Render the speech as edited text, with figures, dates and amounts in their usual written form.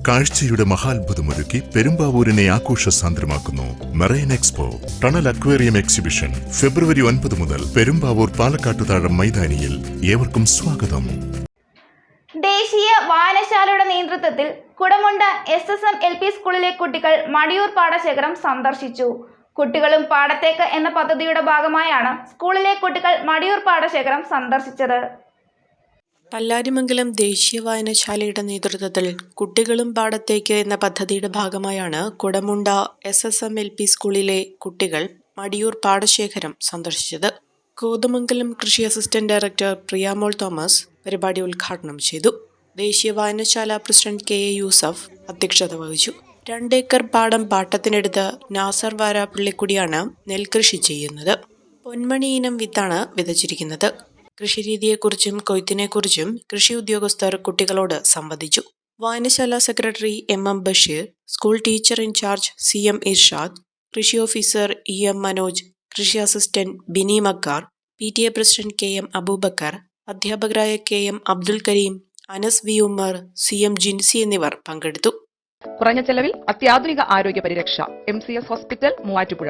കാഴ്ചയുടെ മഹാത്ഭുതമൊരുക്കി പെരുമ്പാവൂരിനെ ആഘോഷസാന്ദ്രമാക്കുന്നു marine expo tunnel aquarium exhibition ഫെബ്രുവരി 9 മുതൽ പെരുമ്പാവൂർ പാലക്കാട്ടുതാഴം മൈതാനിയിൽ. ഏവർക്കും സ്വാഗതം. ദേശീയ വായനശാലയുടെ നേതൃത്വത്തിൽ കുടമുണ്ട SSM LP സ്കൂളിലെ കുട്ടികൾ മടിയൂർ പാടശേഖരം സന്ദർശിച്ചു. കുട്ടികളും പാടത്തേക്ക് എന്ന പദ്ധതിയുടെ ഭാഗമായാണ് സ്കൂളിലെ കുട്ടികൾ മടിയൂർ പാടശേഖരം സന്ദർശിച്ചത്. പല്ലാരിമംഗലം ദേശീയ വായനശാലയുടെ നേതൃത്വത്തിൽ കുട്ടികളും പാടത്തേക്ക് എന്ന പദ്ധതിയുടെ ഭാഗമായാണ് കുടമുണ്ട SSM LP സ്കൂളിലെ കുട്ടികൾ മടിയൂർ പാടശേഖരം സന്ദർശിച്ചത്. കോതമംഗലം കൃഷി അസിസ്റ്റന്റ് ഡയറക്ടർ പ്രിയാമോൾ തോമസ് പരിപാടി ഉദ്ഘാടനം ചെയ്തു. ദേശീയ വായനശാല പ്രസിഡന്റ് KA യൂസഫ് അധ്യക്ഷത വഹിച്ചു. 2 ഏക്കർ പാടം പാട്ടത്തിനെടുത്ത് നാസർ വാരാപ്പള്ളിക്കുടിയാണ് നെൽകൃഷി ചെയ്യുന്നത്. പൊന്മണി ഇനം വിത്താണ് വിതച്ചിരിക്കുന്നത്. കൃഷിരീതിയെക്കുറിച്ചും കൊയ്ത്തിനെക്കുറിച്ചും കൃഷി ഉദ്യോഗസ്ഥർ കുട്ടികളോട് സംവദിച്ചു. വായനശാല secretary MM Basheer, school teacher in-charge CM Irshad, കൃഷി ഓഫീസർ EM മനോജ്, കൃഷി assistant Bini Makkar, PTA president KM Aboobacker, അധ്യാപകരായ KM Abdul Kareem, Anas V Ummer, CM Jincy എന്നിവർ പങ്കെടുത്തു. കുറഞ്ഞ ചെലവിൽ അത്യാധുനിക ആരോഗ്യ പരിരക്ഷ MCS ഹോസ്പിറ്റൽ മൂവാറ്റുപുഴ.